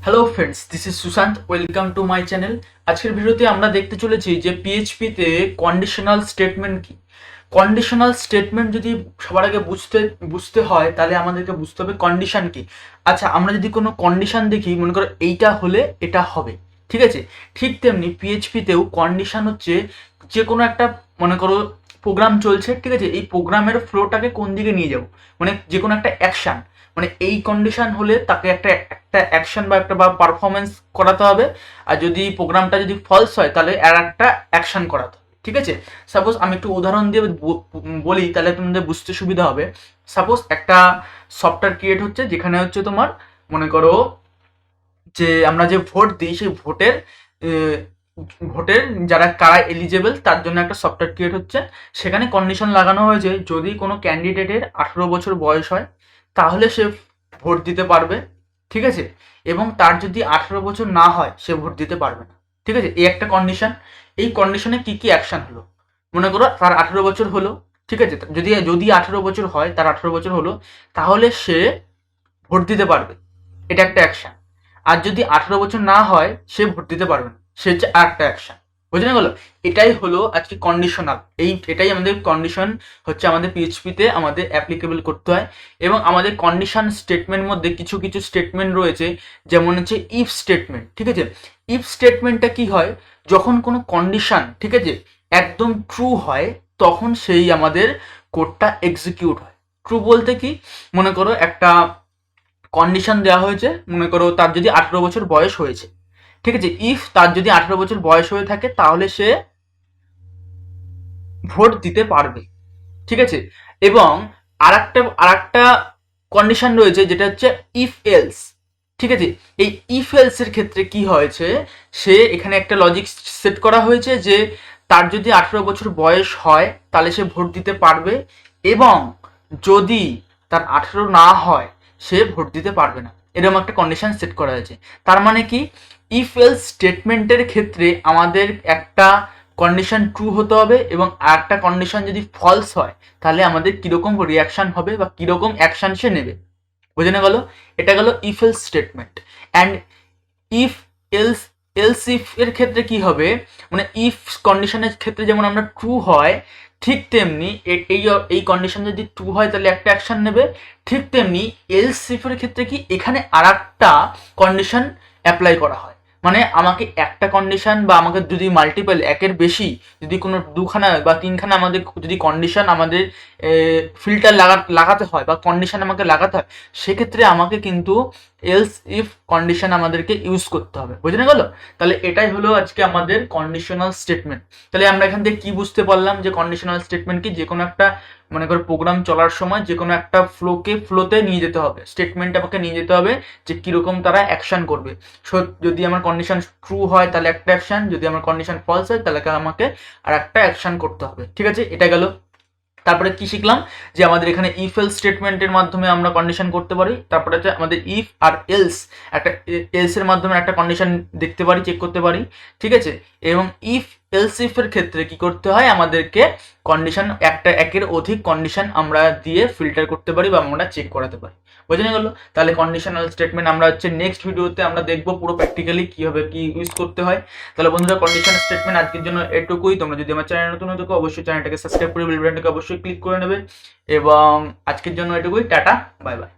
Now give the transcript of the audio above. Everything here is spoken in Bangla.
Hello friends, this is Sushant. Welcome to my channel. আজকের ভিডিওতে আমরা দেখতে চলেছি যে পিএইচপিতে কন্ডিশনাল স্টেটমেন্ট কি। কন্ডিশনাল স্টেটমেন্ট যদি সবার আগে বুঝতে হয় তাহলে আমাদেরকে বুঝতে হবে কন্ডিশন কি। আচ্ছা, আমরা যদি কোনো কন্ডিশন দেখি, মনে করো এইটা হলে এটা হবে, ঠিক আছে। ঠিক তেমনি পিএইচপিতেও কন্ডিশন হচ্ছে যে কোনো একটা, মনে করো প্রোগ্রাম চলছে, ঠিক আছে, এই প্রোগ্রামের ফ্লোটাকে কোন দিকে নিয়ে যাবো, মানে যে কোনো একটা অ্যাকশন, মানে এই কন্ডিশন হলে তাকে একটা একটা অ্যাকশন বা একটা পারফরমেন্স করাতে হবে। আর যদি প্রোগ্রামটা যদি ফলস হয় তাহলে আর একটা অ্যাকশন করাতে হবে, ঠিক আছে। সাপোজ আমি একটু উদাহরণ দিয়ে বলি তাহলে তোমাদের বুঝতে সুবিধা হবে। সাপোজ একটা সফটওয়্যার ক্রিয়েট হচ্ছে, যেখানে হচ্ছে তোমার, মনে করো যে আমরা যে ভোট দিই সেই ভোটের যারা কারা এলিজেবল তার জন্য একটা সফটওয়্যার ক্রিয়েট হচ্ছে। সেখানে কন্ডিশন লাগানো হয়েছে যদি কোনো ক্যান্ডিডেটের 18 বছর বয়স হয় তাহলে সে ভোট দিতে পারবে, ঠিক আছে। এবং তার যদি 18 বছর না হয় সে ভোট দিতে পারবে না, ঠিক আছে। এই একটা কন্ডিশন। এই কন্ডিশনে কি কি অ্যাকশন হলো, মনে করো তার 18 বছর হলো, ঠিক আছে। যদি যদি 18 বছর হয়, তার 18 বছর হলো, তাহলে সে ভোট দিতে পারবে, এটা একটা অ্যাকশন। আর যদি 18 বছর না হয় সে ভোট দিতে পারবে না, সে হচ্ছে আর একটা অ্যাকশন। বুঝে গেল? এটাই হলো আজকে কন্ডিশনাল। এটাই আমাদের কন্ডিশন হচ্ছে, আমাদের পিএইচপিতে আমাদের অ্যাপ্লিকেবল করতে হয়। এবং আমাদের কন্ডিশন স্টেটমেন্ট মধ্যে কিছু কিছু স্টেটমেন্ট রয়েছে, যেমন হচ্ছে ইফ স্টেটমেন্ট, ঠিক আছে। ইফ স্টেটমেন্টটা কি হয়, যখন কোনো কন্ডিশন, ঠিক আছে, একদম ট্রু হয় তখন সেই আমাদের কোডটা এক্সিকিউট হয়। ট্রু বলতে কি, মনে করো একটা কন্ডিশন দেওয়া হয়েছে, মনে করো তার যদি 18 বছর বয়স হয়েছে, ঠিক আছে। ইফ তার যদি 18 বছর বয়স হয়ে থাকে তাহলে সে ভোট দিতে পারবে, ঠিক আছে। এবং আর একটা কন্ডিশন রয়েছে যেটা হচ্ছে ইফ এলস, ঠিক আছে। এই ইফ এলস এর ক্ষেত্রে কি হয়েছে, সে এখানে একটা লজিক সেট করা হয়েছে যে তার যদি 18 বছর বয়স হয় তাহলে সে ভোট দিতে পারবে, এবং যদি তার 18 না হয় সে ভোট দিতে পারবে না, এরকম একটা কন্ডিশন সেট করা হয়েছে। তার মানে কি, ইফ এলস স্টেটমেন্টের ক্ষেত্রে আমাদের একটা কন্ডিশন ট্রু হতে হবে, এবং আর একটা কন্ডিশন যদি ফলস হয় তাহলে আমাদের কিরকম রিয়াকশন হবে বা কিরকম অ্যাকশন সে নেবে। বুঝে না গেল? এটা গেল if else statement. And if else else if এর ক্ষেত্রে কি হবে, মানে ইফ কন্ডিশনের ক্ষেত্রে যেমন আমরা ট্রু হয়, ঠিক তেমনি এই কন্ডিশন যদি ট্রু হয় তাহলে একটা অ্যাকশন নেবে। ঠিক তেমনি এলস ইফ এর ক্ষেত্রে কি, এখানে আর একটা কন্ডিশন অ্যাপ্লাই করা হয়। মানে আমাকে একটা কন্ডিশন বা আমাকে যদি মাল্টিপল, একের বেশি, যদি কোনো দুখানা বা তিনখানা আমাদের যদি কন্ডিশন আমাদের ফিল্টার লাগাতে হয় বা কন্ডিশন আমাকে লাগাতে হয়, সেক্ষেত্রে আমাকে কিন্তু এলস ইফ কন্ডিশন আমাদেরকে ইউজ করতে হবে। বুঝে না গেল? তাহলে এটাই হলো আজকে আমাদের কন্ডিশনাল স্টেটমেন্ট। তাহলে আমরা এখান থেকে কি বুঝতে পারলাম যে কন্ডিশনাল স্টেটমেন্ট কি, যে কোনো একটা, মনে করো প্রোগ্রাম চলার সময় যে কোনো একটা ফ্লোতে নিয়ে যেতে হবে, স্টেটমেন্ট আমাকে নিয়ে যেতে হবে যে কিরকম তারা অ্যাকশন করবে। সো যদি আমার কন্ডিশন ট্রু হয় তাহলে একটা অ্যাকশন, যদি আমার কন্ডিশন ফলস হয় তাহলে আমাকে আর একটা অ্যাকশন করতে হবে, ঠিক আছে। এটা গেল। তারপরে কি শিখলাম, যে আমাদের এখানে ইফ এলস স্টেটমেন্টের মাধ্যমে আমরা কন্ডিশন করতে পারি। তারপরে হচ্ছে আমাদের ইফ আর এলস, একটা এলস এর মাধ্যমে একটা কন্ডিশন দেখতে পারি, চেক করতে পারি, ঠিক আছে। এবং ইফ এলস ইফ এর ক্ষেত্রে কি করতে হয়, আমাদেরকে কন্ডিশন একের অধিক কন্ডিশন আমরা দিয়ে ফিল্টার করতে পারি বা আমরা চেক করাতে পারি। বোঝা গেল? তাহলে কন্ডিশনাল স্টেটমেন্ট আমরা হচ্ছে নেক্সট ভিডিওতে আমরা দেখবো পুরো প্র্যাকটিক্যালি কিভাবে কি ইউজ করতে হয়। তাহলে বন্ধুরা, কন্ডিশনাল স্টেটমেন্ট আজকের জন্য এটুকুই। তোমরা যদি আমার চ্যানেল নতুন হতো অবশ্যই চ্যানেলটাকে সাবস্ক্রাইব করে বেল বাটনটাকে অবশ্যই ক্লিক করে নেবে। এবং আজকের জন্য এটুকুই। Tata, bye bye.